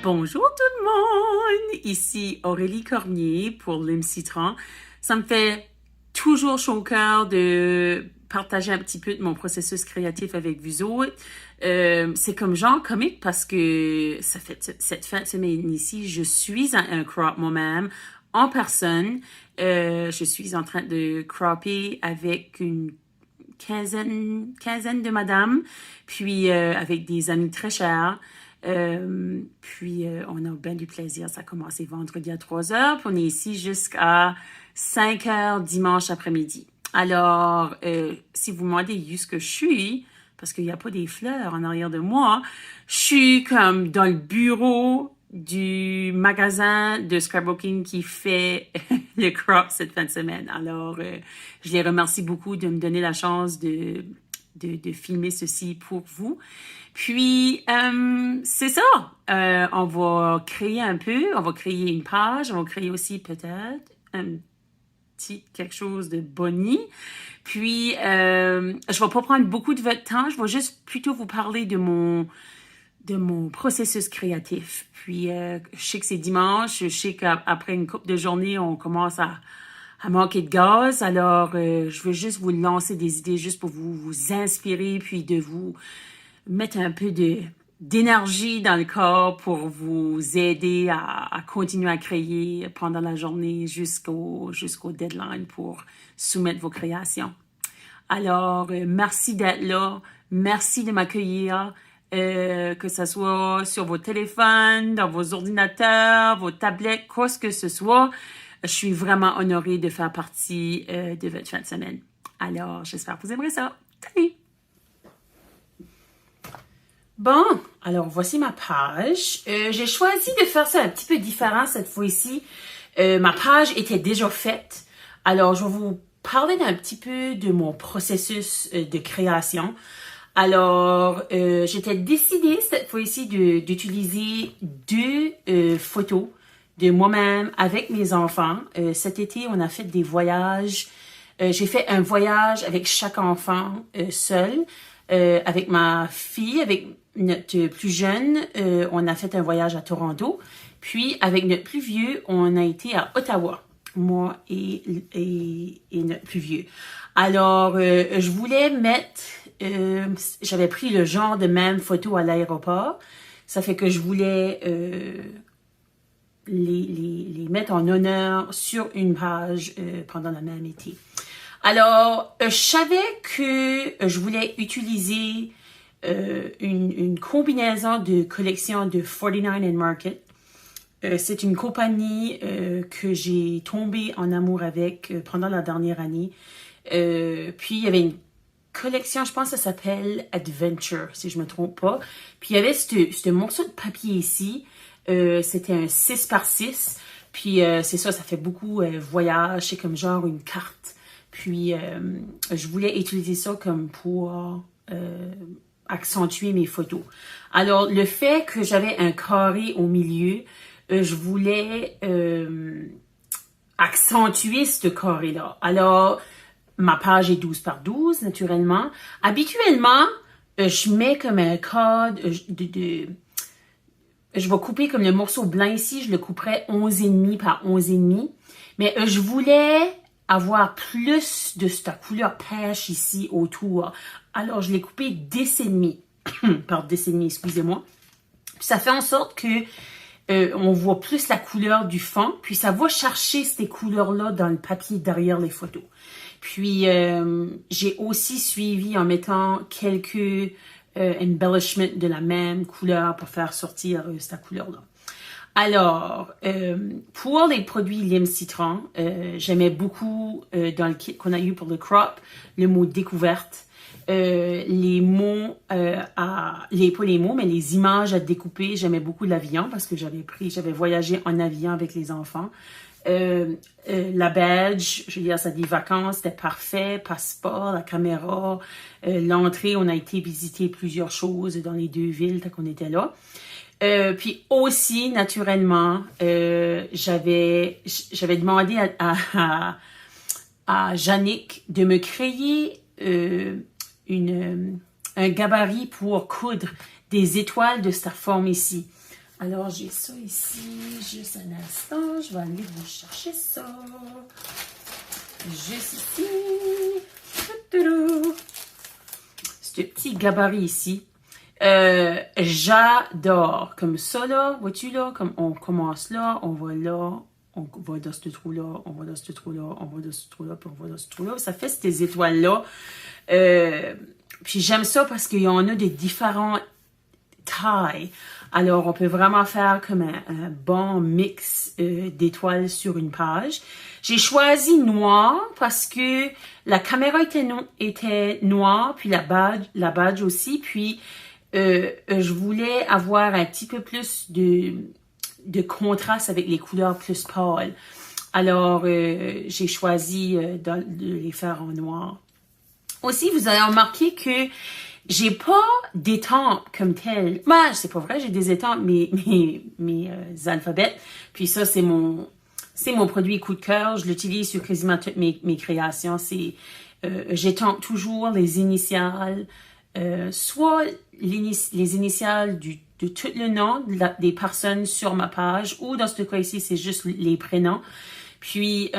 Bonjour tout le monde! Ici Aurélie Cormier pour Lime Citron. Ça me fait toujours chaud au cœur de partager un petit peu de mon processus créatif avec vous autres. C'est comme genre comique parce que ça fait cette fin de semaine ici, je suis à un crop moi-même en personne. Je suis en train de cropper avec une quinzaine de madames, puis avec des amis très chers. On a bien du plaisir. Ça a commencé vendredi à 3 heures, puis on est ici jusqu'à 5 heures dimanche après-midi. Alors, si vous me demandez où est-ce que je suis, parce qu'il n'y a pas des fleurs en arrière de moi, je suis comme dans le bureau du magasin de scrapbooking qui fait le crop cette fin de semaine. Alors, je les remercie beaucoup de me donner la chance de filmer ceci pour vous. Puis, c'est ça. On va créer un peu, on va créer une page, on va créer aussi peut-être un petit quelque chose de boni. Puis, je vais pas prendre beaucoup de votre temps, je vais juste plutôt vous parler de mon processus créatif. Puis, je sais que c'est dimanche, je sais qu'après une couple de journées, on commence à manquer de gaz. Alors, je veux juste vous lancer des idées juste pour vous inspirer, puis de vous mettre un peu d'énergie dans le corps pour vous aider à continuer à créer pendant la journée jusqu'au deadline pour soumettre vos créations. Alors, merci d'être là. Merci de m'accueillir. Que ce soit sur vos téléphones, dans vos ordinateurs, vos tablettes, quoi que ce soit. Je suis vraiment honorée de faire partie de votre fin de semaine. Alors, j'espère que vous aimerez ça. Salut! Bon, alors voici ma page. J'ai choisi de faire ça un petit peu différent cette fois-ci. Ma page était déjà faite. Alors, je vais vous parler d'un petit peu de mon processus de création. Alors, j'étais décidée cette fois-ci d'utiliser deux photos de moi-même avec mes enfants. Cet été, on a fait des voyages. J'ai fait un voyage avec chaque enfant seul. Avec ma fille, avec notre plus jeune, on a fait un voyage à Toronto. Puis, avec notre plus vieux, on a été à Ottawa, moi et notre plus vieux. Alors, je voulais mettre... j'avais pris le genre de même photo à l'aéroport. Ça fait que je voulais les mettre en honneur sur une page pendant le même été. Alors, je savais que je voulais utiliser une combinaison de collections de 49 and Market. C'est une compagnie que j'ai tombé en amour avec pendant la dernière année. Puis, il y avait une collection, je pense que ça s'appelle Adventure, si je me trompe pas. Puis, il y avait ce morceau de papier ici. C'était un 6 par 6. Puis, c'est ça fait beaucoup voyage. C'est comme genre une carte. Puis, je voulais utiliser ça comme pour accentuer mes photos. Alors, le fait que j'avais un carré au milieu, je voulais accentuer ce carré-là. Alors, ma page est 12 par 12, naturellement. Habituellement, je mets comme un code je vais couper comme le morceau blanc ici, je le couperais 11,5 par 11,5. Mais je voulais avoir plus de cette couleur pêche ici autour. Alors, je l'ai coupé 10,5 par 10,5, excusez-moi. Puis ça fait en sorte que on voit plus la couleur du fond, puis ça va chercher ces couleurs-là dans le papier derrière les photos. Puis, j'ai aussi suivi en mettant quelques embellishments de la même couleur pour faire sortir cette couleur-là. Alors, pour les produits Lime Citron, j'aimais beaucoup dans le kit qu'on a eu pour le crop, le mot découverte. Les mots, pas les mots, mais les images à découper, j'aimais beaucoup l'avion parce que j'avais voyagé en avion avec les enfants. La badge, je veux dire, ça dit vacances, c'était parfait, passeport, la caméra, l'entrée, on a été visiter plusieurs choses dans les deux villes tant qu'on était là. Puis aussi, naturellement, j'avais demandé à Yannick de me créer un gabarit pour coudre des étoiles de cette forme ici. Alors, j'ai ça ici, juste un instant, je vais aller vous chercher ça. Juste ici. Ce petit gabarit ici. J'adore. Comme ça, là, vois-tu, là, comme on commence là, on va là, on va dans ce trou-là, on va dans ce trou-là, on va dans ce trou-là, puis on va dans ce trou-là. Ça fait ces étoiles-là. Puis j'aime ça parce qu'il y en a de différentes tailles. Alors, on peut vraiment faire comme un bon mix d'étoiles sur une page. J'ai choisi noir parce que la caméra était noire, puis la badge aussi. Puis, je voulais avoir un petit peu plus de contraste avec les couleurs plus pâles. Alors, j'ai choisi de les faire en noir. Aussi, vous avez remarqué que j'ai pas d'étampes comme telles. Moi, c'est pas vrai, j'ai des étampes, mes alphabets. Puis ça, c'est mon produit coup de cœur. Je l'utilise sur quasiment toutes mes créations. J'étampe toujours les initiales, soit les initiales de tout le nom des personnes sur ma page, ou dans ce cas ici, c'est juste les prénoms. Puis,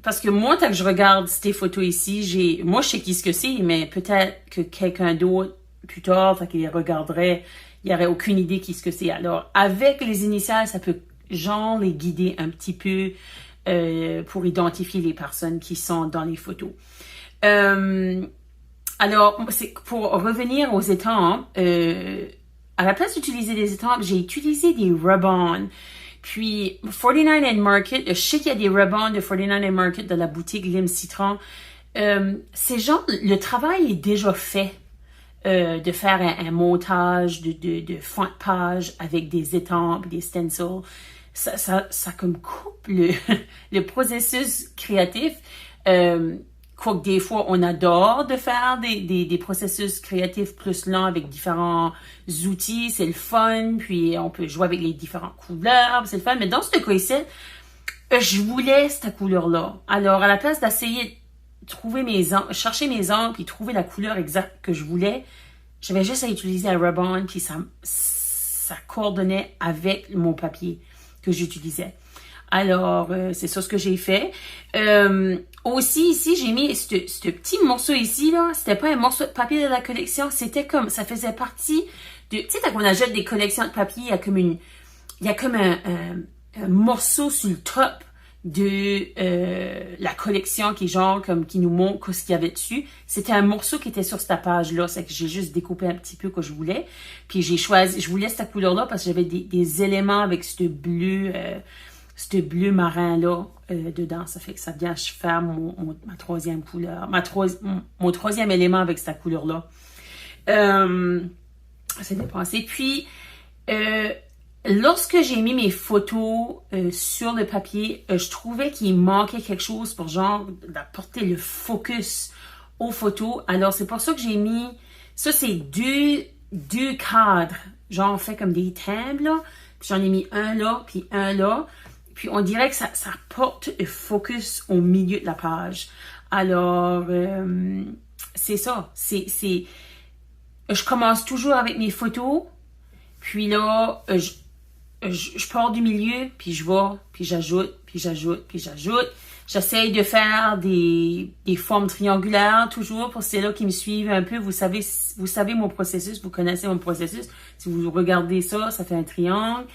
parce que moi, tant que je regarde ces photos ici, moi, je sais qui ce que c'est, mais peut-être que quelqu'un d'autre, plus tard, fait qu'il les regarderait, il n'y aurait aucune idée qui ce que c'est. Alors, avec les initiales, ça peut, genre, les guider un petit peu pour identifier les personnes qui sont dans les photos. Alors, pour revenir aux étampes, à la place d'utiliser des étampes, j'ai utilisé des rub-on. Puis, 49 and Market, je sais qu'il y a des rub-on de 49 and Market dans la boutique Lime Citron. C'est genre, le travail est déjà fait de faire un montage de fond de page avec des étampes, des stencils. Ça comme coupe le processus créatif. Quoique des fois, on adore de faire des processus créatifs plus lents avec différents outils. C'est le fun, puis on peut jouer avec les différentes couleurs, c'est le fun. Mais dans ce cas ici, je voulais cette couleur-là. Alors, à la place d'essayer de trouver chercher mes angles, puis trouver la couleur exacte que je voulais, j'avais juste à utiliser un rub-on, puis ça coordonnait avec mon papier que j'utilisais. Alors, c'est ça ce que j'ai fait. Aussi, ici, j'ai mis ce petit morceau ici, là. C'était pas un morceau de papier de la collection. C'était comme, ça faisait partie de, tu sais, quand on achète des collections de papier, il y a comme un morceau sur le top de la collection qui est genre, comme, qui nous montre ce qu'il y avait dessus. C'était un morceau qui était sur cette page-là. C'est que j'ai juste découpé un petit peu que je voulais. Puis je voulais cette couleur-là parce que j'avais des éléments avec ce bleu marin-là dedans. Ça fait que ça vient faire ma troisième couleur. Mon troisième élément avec cette couleur-là. C'est dépensé. Puis, lorsque j'ai mis mes photos sur le papier, je trouvais qu'il manquait quelque chose pour genre d'apporter le focus aux photos. Alors, c'est pour ça que j'ai mis... Ça, c'est deux cadres. Genre, fait comme des timbres, là. Puis j'en ai mis un là, puis un là. Puis on dirait que ça porte le focus au milieu de la page. Alors, c'est ça. Je commence toujours avec mes photos. Puis là, je pars du milieu, puis je vais, puis j'ajoute, puis j'ajoute, puis j'ajoute. J'essaye de faire des formes triangulaires, toujours, pour ceux-là qui me suivent un peu. Vous savez mon processus, vous connaissez mon processus. Si vous regardez ça, ça fait un triangle.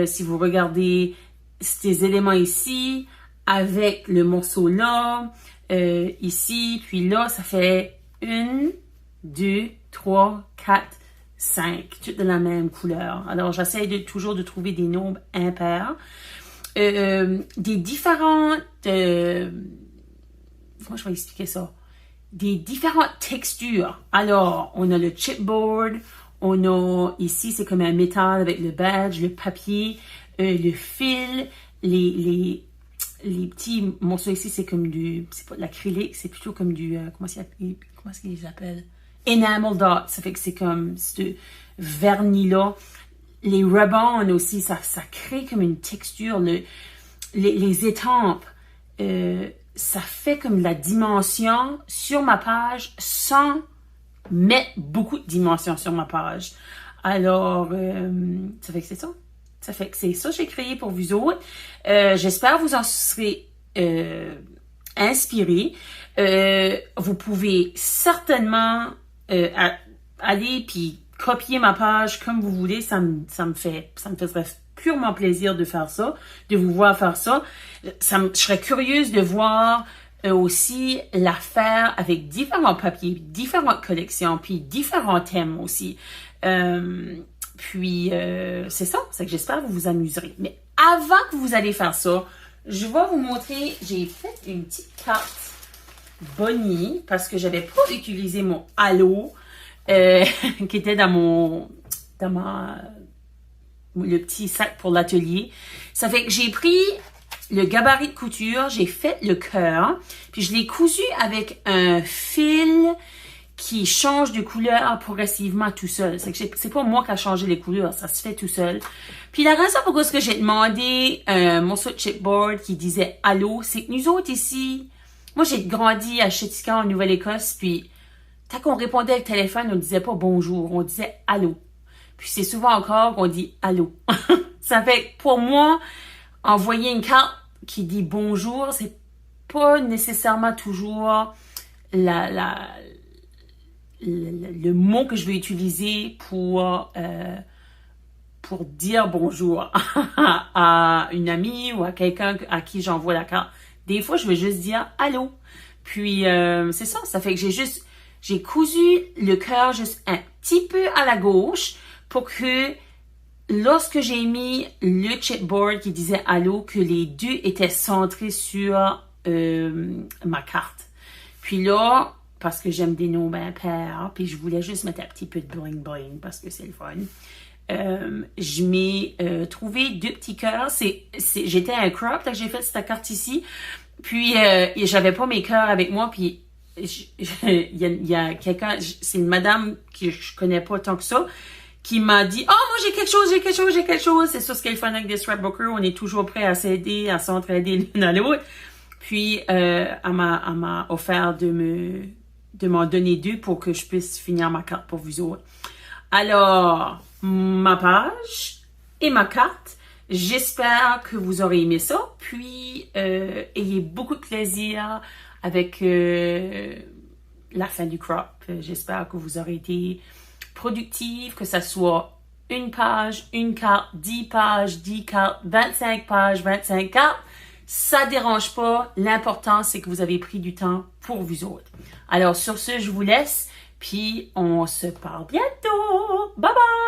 Si vous regardez ces éléments ici, avec le morceau là, ici, puis là, ça fait 1, 2, 3, 4, 5, toutes de la même couleur. Alors, j'essaie toujours de trouver des nombres impairs. Des différentes... comment je vais expliquer ça? Des différentes textures. Alors, on a le chipboard, on a ici, c'est comme un métal avec le badge, le papier, le fil, les petits morceaux ici, c'est comme c'est pas de l'acrylique, c'est plutôt comme comment est-ce qu'ils les appellent? Enamel dot, ça fait que c'est comme ce vernis-là. Les rub-on aussi, ça crée comme une texture. Les étampes, ça fait comme la dimension sur ma page sans mettre beaucoup de dimension sur ma page. Alors, ça fait que c'est ça. Ça fait que c'est ça que j'ai créé pour vous autres. J'espère que vous en serez inspirés. Vous pouvez certainement aller puis copier ma page comme vous voulez. Ça me ferait purement plaisir de faire ça, de vous voir faire ça. Je serais curieuse de voir aussi la faire avec différents papiers, différentes collections, puis différents thèmes aussi. C'est ça, c'est que j'espère que vous vous amuserez. Mais avant que vous allez faire ça, je vais vous montrer, j'ai fait une petite carte Bonnie parce que j'avais pas utilisé mon halo qui était dans le petit sac pour l'atelier. Ça fait que j'ai pris le gabarit de couture, j'ai fait le cœur, puis je l'ai cousu avec un fil qui change de couleur progressivement tout seul. C'est pas moi qui a changé les couleurs, ça se fait tout seul. Puis la raison pour laquelle j'ai demandé un morceau de chipboard qui disait « Allô », c'est que nous autres ici, moi j'ai grandi à Chetika en Nouvelle-Écosse, puis quand on répondait au téléphone, on disait pas « bonjour », on disait « allô ». Puis c'est souvent encore qu'on dit « allô ». Ça fait que pour moi, envoyer une carte qui dit « bonjour », c'est pas nécessairement toujours le mot que je vais utiliser pour dire bonjour à une amie ou à quelqu'un à qui j'envoie la carte. Des fois, je vais juste dire allô. Puis, c'est ça. Ça fait que j'ai cousu le cœur juste un petit peu à la gauche pour que lorsque j'ai mis le chipboard qui disait allô, que les deux étaient centrés sur ma carte. Puis là, parce que j'aime des noms bien pairs, puis je voulais juste mettre un petit peu de bling bling parce que c'est le fun. Je m'ai trouvé 2 petits cœurs. J'étais un crop, donc j'ai fait cette carte ici. Puis j'avais pas mes cœurs avec moi, puis il y a quelqu'un, c'est une madame que je connais pas tant que ça, qui m'a dit « Oh, moi j'ai quelque chose. » C'est ça ce qu'elle fait avec des scrapbookers, on est toujours prêt à s'aider, à s'entraider l'une à l'autre. Puis elle m'a offert de m'en donner 2 pour que je puisse finir ma carte pour vous autres. Alors, ma page et ma carte, j'espère que vous aurez aimé ça. Puis, ayez beaucoup de plaisir avec la fin du crop. J'espère que vous aurez été productif, que ça soit une page, une carte, 10 pages, 10 cartes, 25 pages, 25 cartes. Ça dérange pas. L'important, c'est que vous avez pris du temps pour vous autres. Alors, sur ce, je vous laisse. Puis, on se parle bientôt. Bye bye!